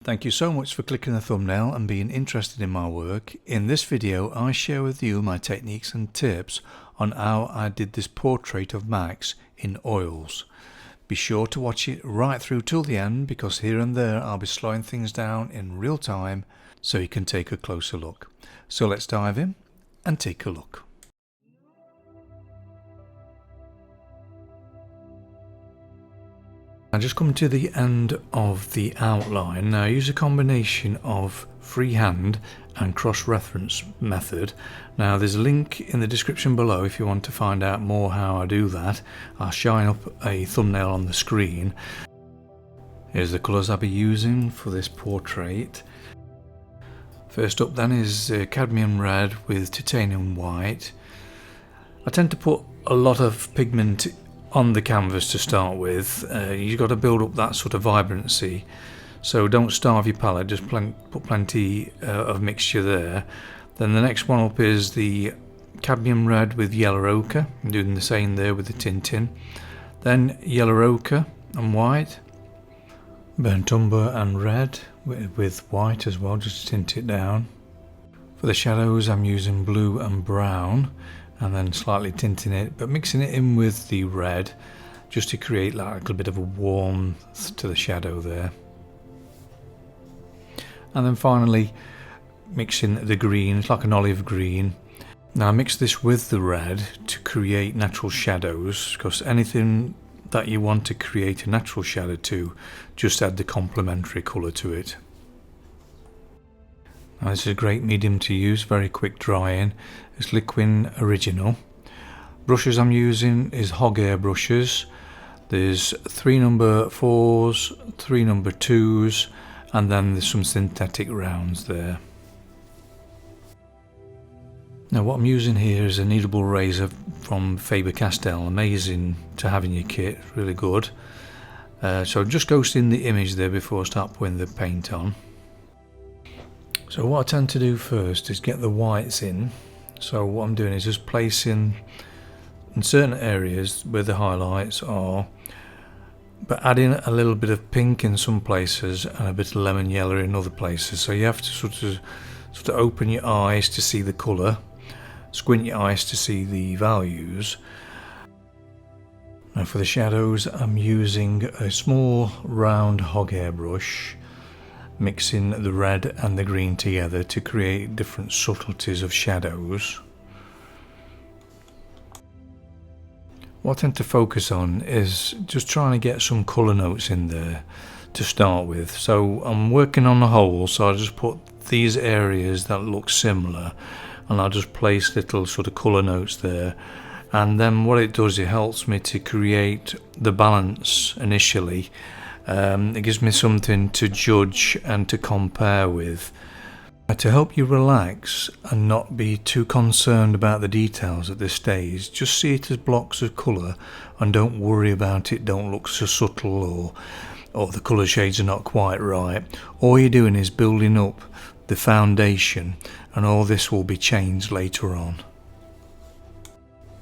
Thank you so much for clicking the thumbnail and being interested in my work. In this video I share with you my techniques and tips on how I did this portrait of Max in oils. Be sure to watch it right through till the end, because here and there I'll be slowing things down in real time so you can take a closer look. So let's dive in and take a look. I'm just coming to the end of the outline. Now I use a combination of freehand and cross-reference method. Now there's a link in the description below if you want to find out more how I do that. I'll shine up a thumbnail on the screen. Here's the colours I'll be using for this portrait. First up then is cadmium red with titanium white. I tend to put a lot of pigment on the canvas to start with. You've got to build up that sort of vibrancy, so don't starve your palette, just put plenty of mixture there. Then the next one up is the cadmium red with yellow ochre. I'm doing the same there with the tinting. Then yellow ochre and white, burnt umber and red with white as well, just to tint it down. For the shadows I'm using blue and brown, and then slightly tinting it, but mixing it in with the red just to create like a little bit of a warmth to the shadow there. And then finally mixing the green, it's like an olive green. Now I mix this with the red to create natural shadows, because anything that you want to create a natural shadow to, just add the complementary colour to it. Now this is a great medium to use, very quick drying. It's Liquin Original. Brushes I'm using is hog hair brushes. There's 3 number 4s, 3 number 2s, and then there's some synthetic rounds there. Now what I'm using here is a kneadable razor from Faber-Castell. Amazing to have in your kit, really good. So I'm just ghosting the image there before I start putting the paint on. So what I tend to do first is get the whites in. So what I'm doing is just placing in certain areas where the highlights are, but adding a little bit of pink in some places and a bit of lemon yellow in other places. So you have to sort of open your eyes to see the colour, squint your eyes to see the values. Now for the shadows I'm using a small round hog hair brush, mixing the red and the green together to create different subtleties of shadows. What I tend to focus on is just trying to get some colour notes in there to start with. So I'm working on the whole, so I just put these areas that look similar and I'll just place little sort of colour notes there. And then what it does, it helps me to create the balance initially. It gives me something to judge and to compare with. To help you relax and not be too concerned about the details at this stage, just see it as blocks of colour and don't worry about it, don't look so subtle or the colour shades are not quite right. All you're doing is building up the foundation, and all this will be changed later on.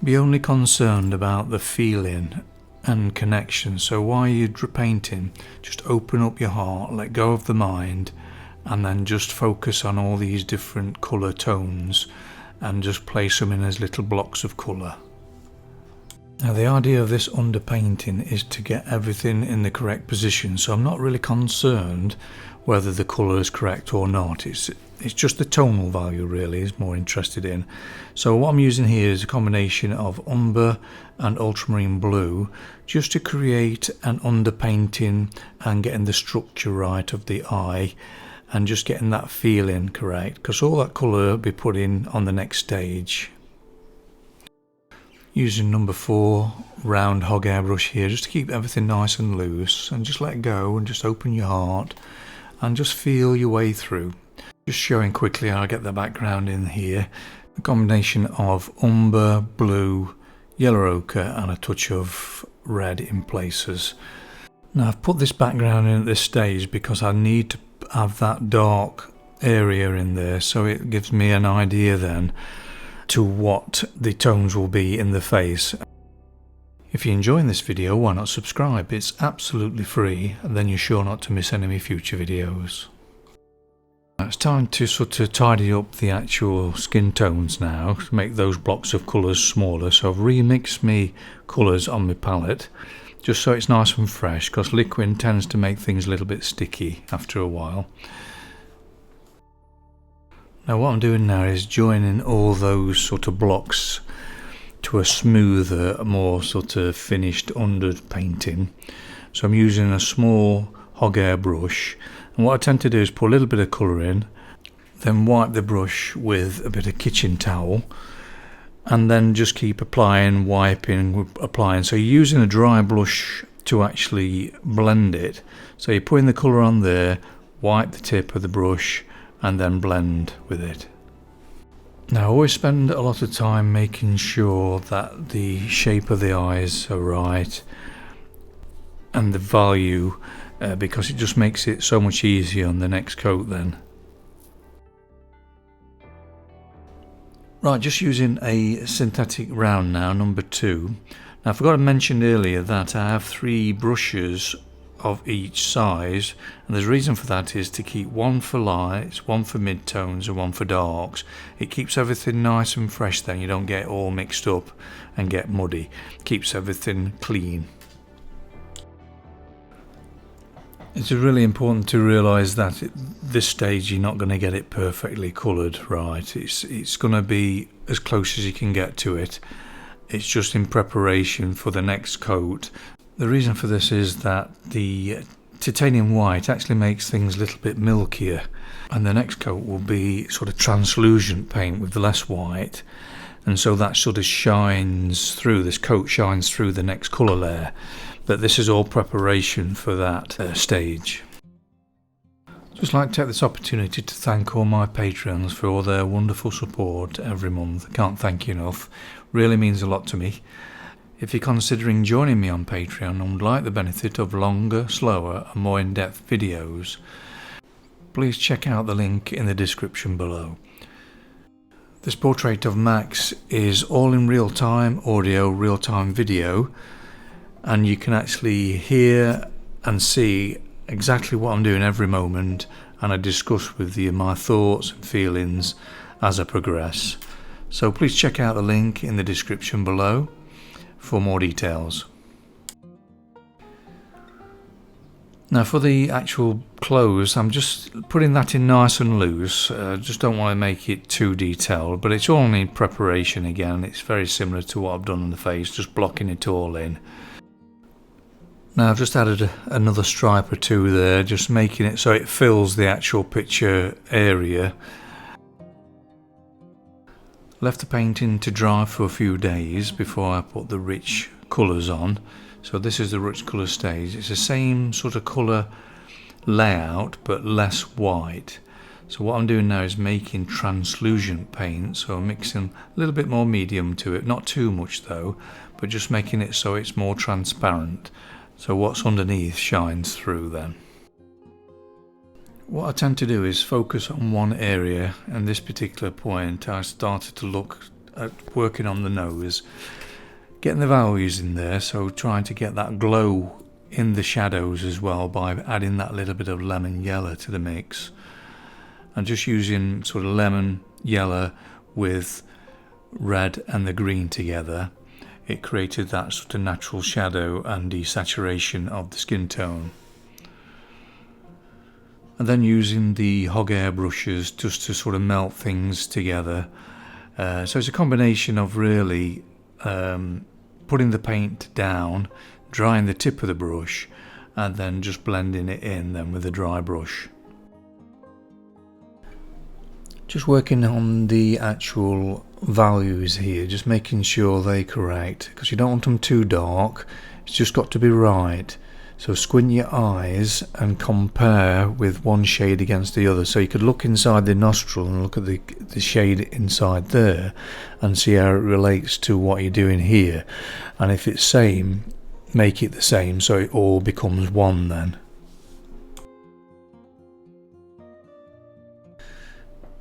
Be only concerned about the feeling and connection. So while you're painting, just open up your heart, let go of the mind, and then just focus on all these different colour tones and just place them in as little blocks of colour. Now the idea of this underpainting is to get everything in the correct position, so I'm not really concerned whether the colour is correct or not. It's just the tonal value really is more interested in. So what I'm using here is a combination of umber and ultramarine blue, just to create an underpainting and getting the structure right of the eye and just getting that feeling correct, because all that colour will be put in on the next stage. Using number 4 round hog hair brush here just to keep everything nice and loose, and just let go and just open your heart and just feel your way through. Just showing quickly how I get the background in here. A combination of umber, blue, yellow ochre and a touch of red in places. Now I've put this background in at this stage because I need to have that dark area in there, so it gives me an idea then to what the tones will be in the face. If you're enjoying this video, why not subscribe? It's absolutely free, and then you're sure not to miss any of my future videos. It's time to sort of tidy up the actual skin tones now to make those blocks of colours smaller. So I've remixed my colours on my palette just so it's nice and fresh, because liquid tends to make things a little bit sticky after a while. Now what I'm doing now is joining all those sort of blocks to a smoother, more sort of finished under painting. So I'm using a small hog hair brush, and what I tend to do is put a little bit of colour in, then wipe the brush with a bit of kitchen towel, and then just keep applying, wiping, applying. So you're using a dry brush to actually blend it. So you're putting the colour on there, wipe the tip of the brush, and then blend with it. Now I always spend a lot of time making sure that the shape of the eyes are right and the value, because it just makes it so much easier on the next coat then. Right, just using a synthetic round now, number 2. Now I forgot to mention earlier that I have 3 brushes of each size, and the reason for that is to keep one for lights, one for mid-tones and one for darks. It keeps everything nice and fresh, then you don't get all mixed up and get muddy. Keeps everything clean. It's really important to realise that at this stage you're not going to get it perfectly coloured right. It's going to be as close as you can get to it. It's just in preparation for the next coat. The reason for this is that the titanium white actually makes things a little bit milkier, and the next coat will be sort of translucent paint with less white, and so that sort of shines through, this coat shines through the next colour layer. But this is all preparation for that stage. Just like to take this opportunity to thank all my Patreons for all their wonderful support every month. I can't thank you enough. Really means a lot to me. If you're considering joining me on Patreon and would like the benefit of longer, slower and more in-depth videos, please check out the link in the description below. This portrait of Max is all in real-time audio, real-time video, and you can actually hear and see exactly what I'm doing every moment, and I discuss with you my thoughts and feelings as I progress. So please check out the link in the description below for more details. Now for the actual clothes, I'm just putting that in nice and loose. Just don't want to make it too detailed, but it's all in preparation again. It's very similar to what I've done on the face, just blocking it all in. Now I've just added another stripe or two there, just making it so it fills the actual picture area. Left the painting to dry for a few days before I put the rich colours on. So this is the rich colour stage. It's the same sort of colour layout but less white. So what I'm doing now is making translucent paint, so I'm mixing a little bit more medium to it, not too much though, but just making it so it's more transparent. So what's underneath shines through then. What I tend to do is focus on one area, and this particular point I started to look at working on the nose, getting the values in there, so trying to get that glow in the shadows as well by adding that little bit of lemon yellow to the mix, and just using sort of lemon yellow with red and the green together. It created that sort of natural shadow and desaturation of the skin tone. And then using the hog hair brushes just to sort of melt things together. So it's a combination of really putting the paint down, drying the tip of the brush, and then just blending it in then with a dry brush. Just working on the actual values here, just making sure they're correct, because you don't want them too dark. It's just got to be right. So squint your eyes and compare with one shade against the other. So you could look inside the nostril and look at the shade inside there and see how it relates to what you're doing here. And if it's same, make it the same so it all becomes one then.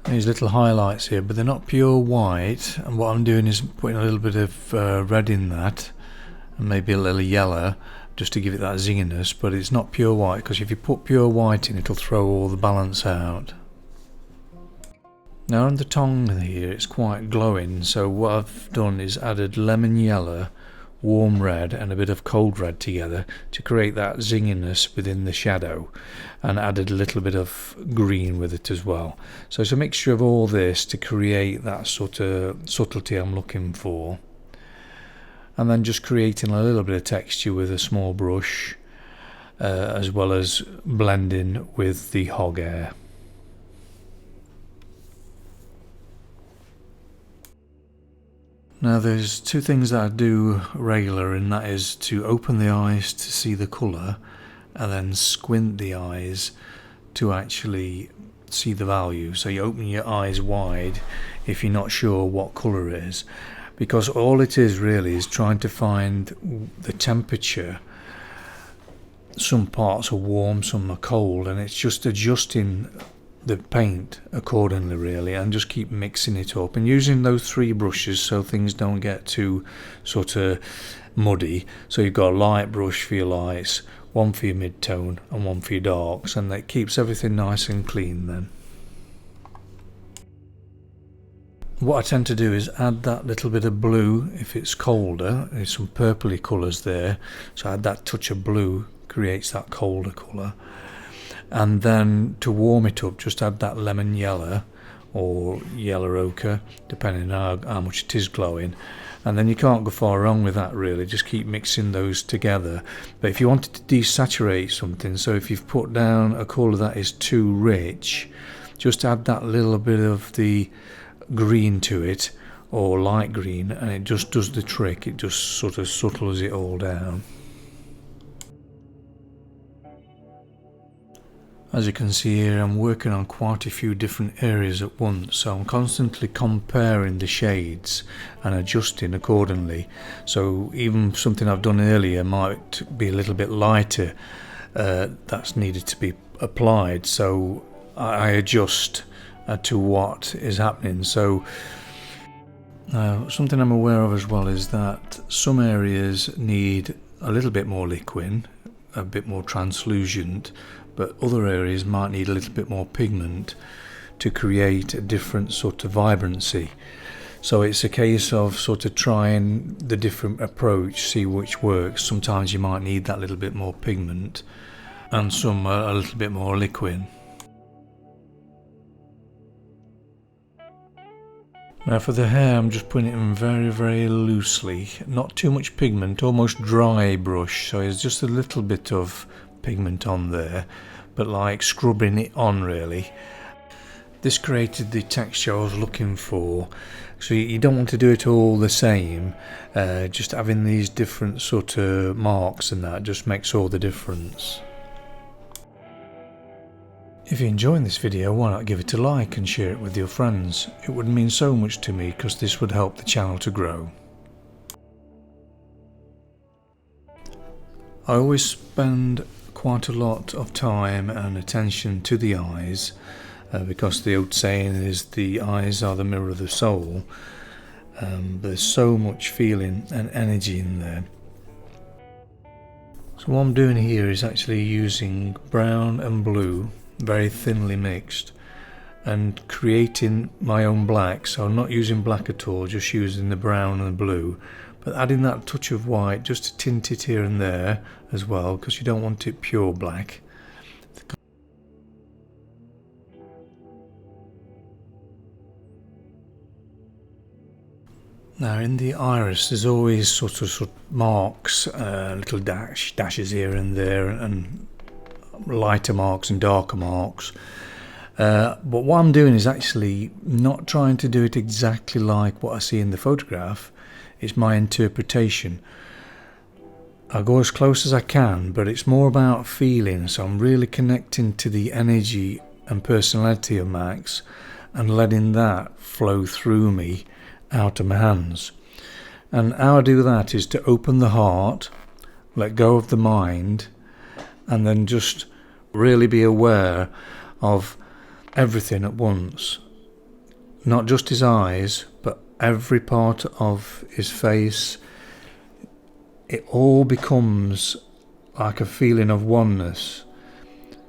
These little highlights here, but they're not pure white, and what I'm doing is putting a little bit of red in that and maybe a little yellow just to give it that zinginess, but it's not pure white, because if you put pure white in it'll throw all the balance out. Now on the tongue here it's quite glowing, so what I've done is added lemon yellow, warm red and a bit of cold red together to create that zinginess within the shadow, and added a little bit of green with it as well. So it's a mixture of all this to create that sort of subtlety I'm looking for, and then just creating a little bit of texture with a small brush, as well as blending with the hog hair. Now there's two things that I do regular, and that is to open the eyes to see the colour and then squint the eyes to actually see the value. So you open your eyes wide if you're not sure what colour it is, because all it is really is trying to find the temperature. Some parts are warm, some are cold, and it's just adjusting the paint accordingly really, and just keep mixing it up and using those three brushes so things don't get too sort of muddy. So you've got a light brush for your lights, one for your mid-tone and one for your darks, and that keeps everything nice and clean then. What I tend to do is add that little bit of blue if it's colder. There's some purpley colours there, so add that touch of blue, creates that colder colour. And then to warm it up, just add that lemon yellow or yellow ochre, depending on how much it is glowing. And then you can't go far wrong with that really, just keep mixing those together. But if you wanted to desaturate something, so if you've put down a colour that is too rich, just add that little bit of the green to it, or light green, and it just does the trick. It just sort of subtles it all down. As you can see here, I'm working on quite a few different areas at once, so I'm constantly comparing the shades and adjusting accordingly. So even something I've done earlier might be a little bit lighter, that's needed to be applied, so I adjust to what is happening. So something I'm aware of as well is that some areas need a little bit more liquid, a bit more translucent, but other areas might need a little bit more pigment to create a different sort of vibrancy. So it's a case of sort of trying the different approach, see which works. Sometimes you might need that little bit more pigment, and some a little bit more liquid. Now for the hair, I'm just putting it in very, very loosely, not too much pigment, almost dry brush, so it's just a little bit of pigment on there, but like scrubbing it on really. This created the texture I was looking for. So you don't want to do it all the same, just having these different sort of marks and that just makes all the difference. If you're enjoying this video, why not give it a like and share it with your friends? It would mean so much to me, because this would help the channel to grow. I always spend quite a lot of time and attention to the eyes, because the old saying is the eyes are the mirror of the soul. There's so much feeling and energy in there. So what I'm doing here is actually using brown and blue, very thinly mixed, and creating my own black. So I'm not using black at all, just using the brown and the blue, but adding that touch of white just to tint it here and there as well, because you don't want it pure black. Now in the iris there's always sort of marks, little dashes here and there, and lighter marks and darker marks. But what I'm doing is actually not trying to do it exactly like what I see in the photograph. It's my interpretation. I go as close as I can, but it's more about feeling. So I'm really connecting to the energy and personality of Max and letting that flow through me out of my hands. And how I do that is to open the heart, let go of the mind, and then just really be aware of everything at once. Not just his eyes, but every part of his face. It all becomes like a feeling of oneness.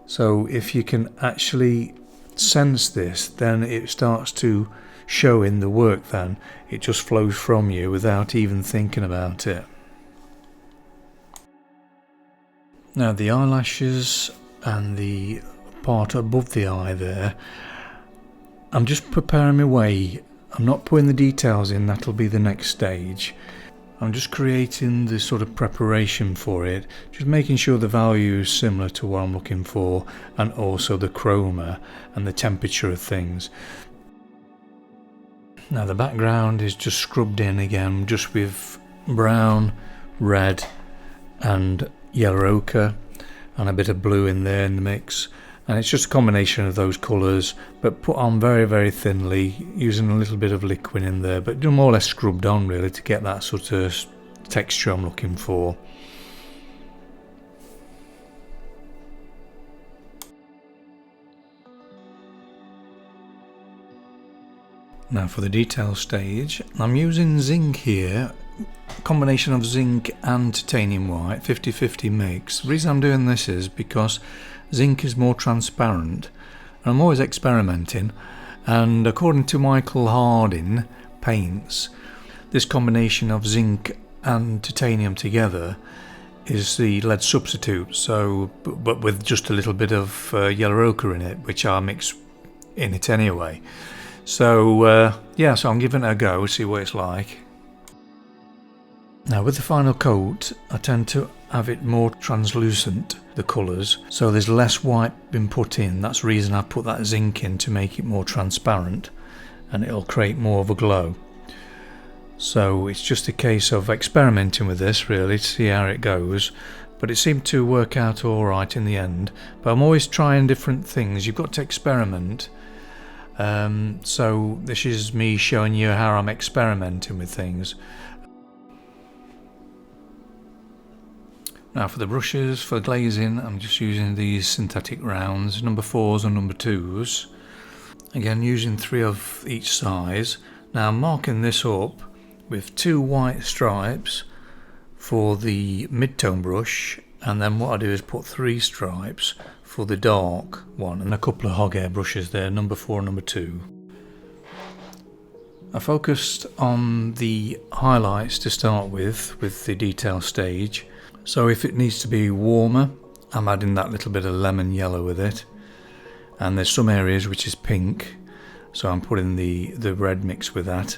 So if you can actually sense this, then it starts to show in the work. Then it just flows from you without even thinking about it. Now the eyelashes and the part above the eye there, I'm just preparing my way. I'm not putting the details in, that'll be the next stage. I'm just creating the sort of preparation for it, just making sure the value is similar to what I'm looking for, and also the chroma and the temperature of things. Now the background is just scrubbed in again, just with brown, red and yellow ochre and a bit of blue in there in the mix, and it's just a combination of those colours, but put on very, very thinly, using a little bit of liquid in there, but more or less scrubbed on really to get that sort of texture I'm looking for. Now for the detail stage, I'm using zinc here, a combination of zinc and titanium white, 50-50 mix. The reason I'm doing this is because zinc is more transparent, and I'm always experimenting, and according to Michael Harding paints, this combination of zinc and titanium together is the lead substitute, so but with just a little bit of yellow ochre in it, which I mix in it anyway. So yeah, so I'm giving it a go, see what it's like. Now with the final coat, I tend to have it more translucent, the colours, so there's less white been put in. That's the reason I put that zinc in, to make it more transparent, and it'll create more of a glow. So it's just a case of experimenting with this really to see how it goes, but it seemed to work out alright in the end. But I'm always trying different things, you've got to experiment. So this is me showing you how I'm experimenting with things. Now for the brushes, for glazing, I'm just using these synthetic rounds, number 4s and number 2s. Again, using 3 of each size. Now I'm marking this up with 2 white stripes for the mid-tone brush, and then what I do is put 3 stripes for the dark one, and a couple of hog hair brushes there, number 4 and number 2. I focused on the highlights to start with the detail stage. So if it needs to be warmer, I'm adding that little bit of lemon yellow with it, and there's some areas which is pink, so I'm putting the red mix with that,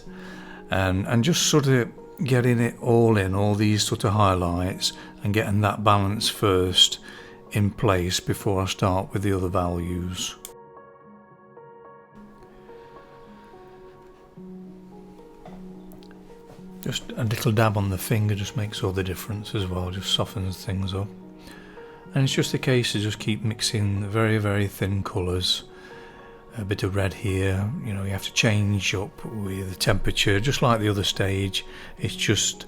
and just sort of getting it all in, all these sort of highlights, and getting that balance first in place before I start with the other values. Just a little dab on the finger just makes all the difference as well, just softens things up. And it's just a case to just keep mixing very, very thin colours. A bit of red here, you know, you have to change up with the temperature, just like the other stage. It's just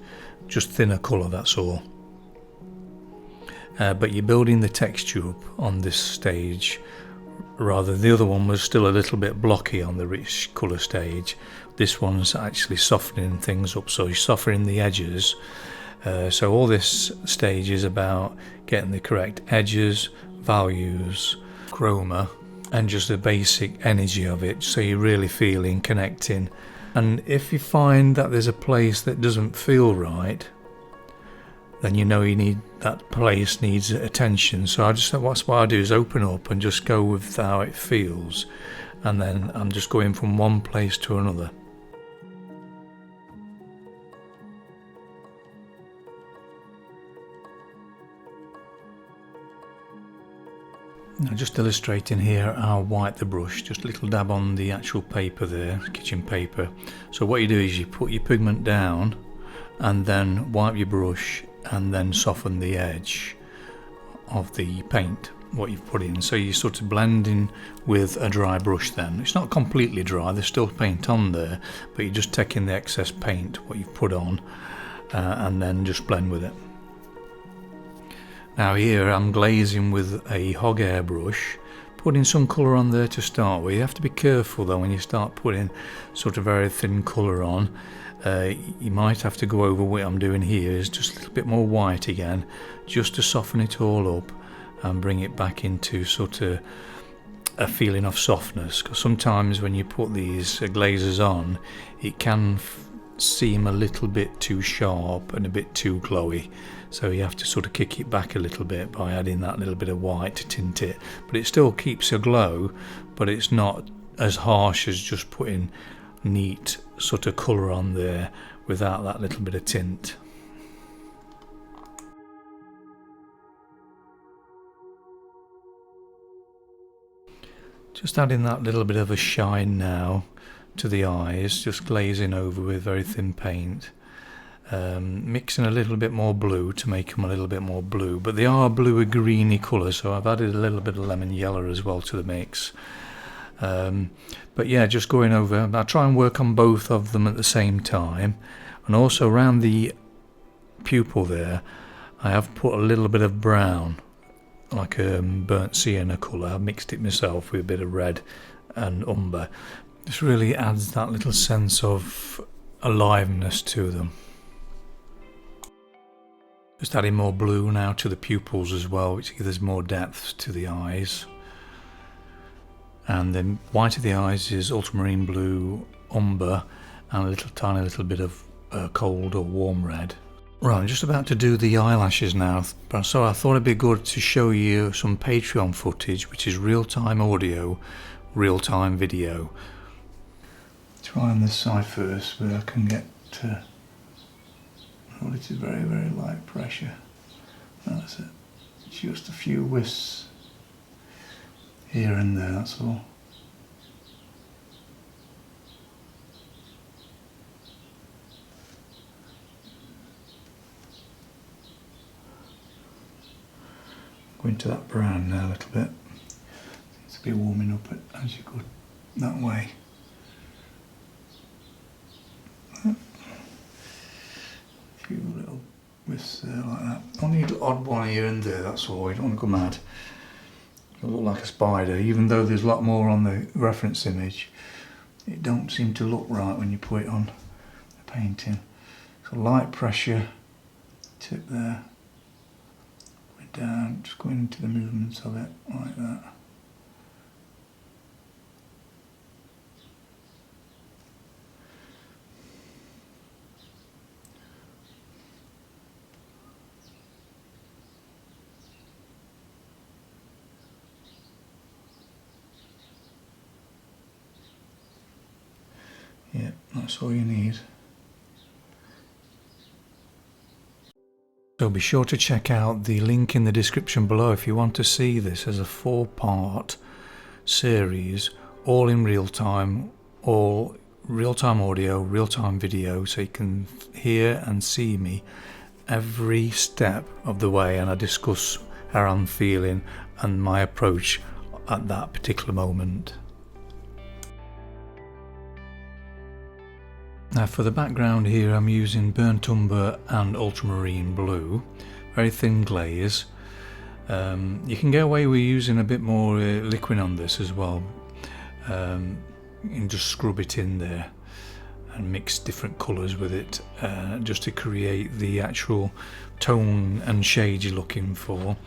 thinner colour, that's all. But you're building the texture up on this stage, rather the other one was still a little bit blocky on the rich colour stage. This one's actually softening things up, so you're softening the edges. So all this stage is about getting the correct edges, values, chroma, and just the basic energy of it, so you're really feeling, connecting. And if you find that there's a place that doesn't feel right, then you know that place needs attention. So that's what I do, is open up and just go with how it feels, and then I'm just going from one place to another. Now just illustrating here how white the brush, just a little dab on the actual paper there, kitchen paper. So what you do is you put your pigment down and then wipe your brush and then soften the edge of the paint, what you've put in. So you're sort of blending with a dry brush then. It's not completely dry, there's still paint on there, but you're just taking the excess paint, what you've put on, and then just blend with it. Now here I'm glazing with a hog hair brush, putting some colour on there to start with. You have to be careful though when you start putting sort of very thin colour on. You might have to go over what I'm doing here is just a little bit more white again, just to soften it all up and bring it back into sort of a feeling of softness, because sometimes when you put these glazes on, it can seem a little bit too sharp and a bit too glowy, so you have to sort of kick it back a little bit by adding that little bit of white to tint it. But it still keeps a glow, but it's not as harsh as just putting neat sort of colour on there without that little bit of tint. Just adding that little bit of a shine now to the eyes, just glazing over with very thin paint, mixing a little bit more blue to make them a little bit more blue, but they are bluey greeny colours, so I've added a little bit of lemon yellow as well to the mix. But yeah, just going over, I try and work on both of them at the same time, and also around the pupil there I have put a little bit of brown, like a burnt sienna colour. I've mixed it myself with a bit of red and umber. This really adds that little sense of aliveness to them. Just adding more blue now to the pupils as well, which gives more depth to the eyes. And then white of the eyes is ultramarine blue, umber, and a tiny little bit of cold or warm red. Right, I'm just about to do the eyelashes now, so I thought it'd be good to show you some Patreon footage, which is real-time audio, real-time video. Try on this side first, where I can get to... Oh, it is very, very light pressure. That's it. Just a few wisps here and there, that's all. Go into that brown now a little bit. Seems to be warming up as you go that way. A few little wisps there like that. Only an odd one here and there, that's all. You don't want to go mad. It'll look like a spider, even though there's a lot more on the reference image. It don't seem to look right when you put it on the painting. So light pressure, tip there. Down, just going into the movements of it like that. Yeah, that's all you need. So be sure to check out the link in the description below if you want to see this as a 4-part series, all in real time, all real-time audio, real-time video, so you can hear and see me every step of the way, and I discuss how I'm feeling and my approach at that particular moment. Now for the background here I'm using burnt umber and ultramarine blue, very thin glaze. You can get away with using a bit more liquid on this as well, and just scrub it in there and mix different colours with it, just to create the actual tone and shade you're looking for.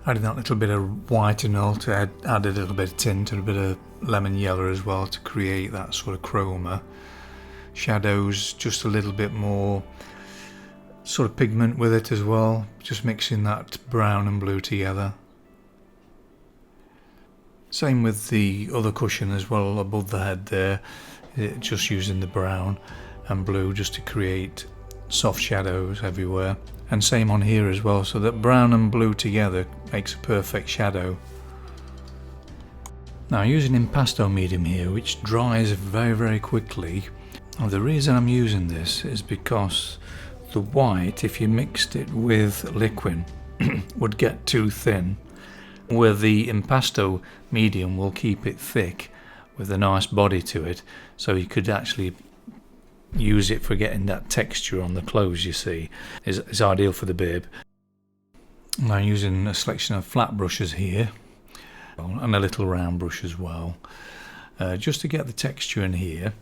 Adding that little bit of white and all to add a little bit of tint and a bit of lemon yellow as well to create that sort of chroma. Shadows, just a little bit more sort of pigment with it as well, just mixing that brown and blue together. Same with the other cushion as well above the head there, just using the brown and blue just to create soft shadows everywhere. And same on here as well, so that brown and blue together makes a perfect shadow. Now using impasto medium here, which dries very, very quickly. Now the reason I'm using this is because the white, if you mixed it with liquid, would get too thin, where the impasto medium will keep it thick with a nice body to it, so you could actually use it for getting that texture on the clothes, you see. It's ideal for the bib. I'm using a selection of flat brushes here and a little round brush as well, just to get the texture in here.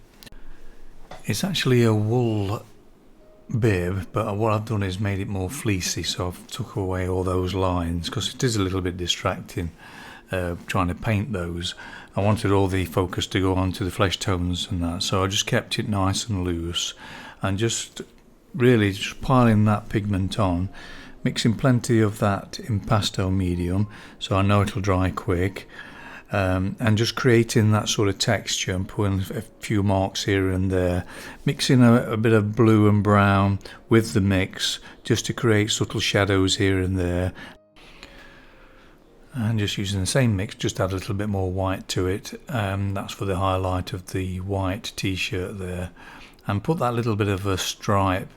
It's actually a wool bib, but what I've done is made it more fleecy, so I've took away all those lines because it is a little bit distracting trying to paint those. I wanted all the focus to go onto the flesh tones and that, so I just kept it nice and loose and just really just piling that pigment on, mixing plenty of that impasto medium so I know it'll dry quick, and just creating that sort of texture and putting a few marks here and there, mixing a bit of blue and brown with the mix just to create subtle shadows here and there, and just using the same mix, just add a little bit more white to it. That's for the highlight of the white t-shirt there, and put that little bit of a stripe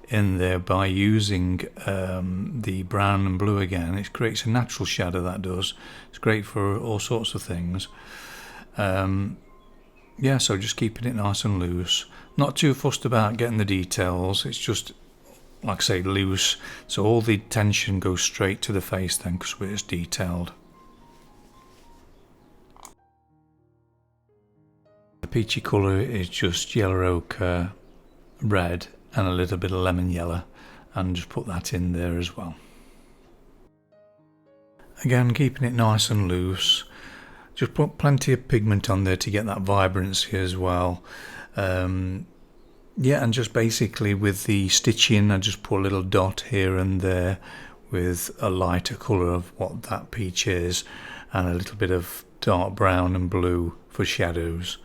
in there by using the brown and blue again. It creates a natural shadow, that does. It's great for all sorts of things. Yeah, so just keeping it nice and loose, not too fussed about getting the details. It's just, like I say, loose, so all the tension goes straight to the face then because it's detailed. The peachy colour is just yellow ochre, red and a little bit of lemon yellow, and just put that in there as well. Again, keeping it nice and loose, just put plenty of pigment on there to get that vibrancy as well. Yeah, and just basically with the stitching I just put a little dot here and there with a lighter colour of what that peach is, and a little bit of dark brown and blue for shadows.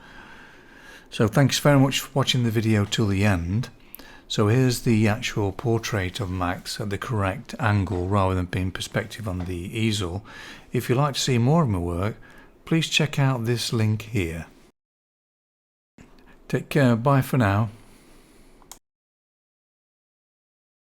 So thanks very much for watching the video till the end. So here's the actual portrait of Max at the correct angle rather than being perspective on the easel. If you'd like to see more of my work, please check out this link here. Take care, bye for now.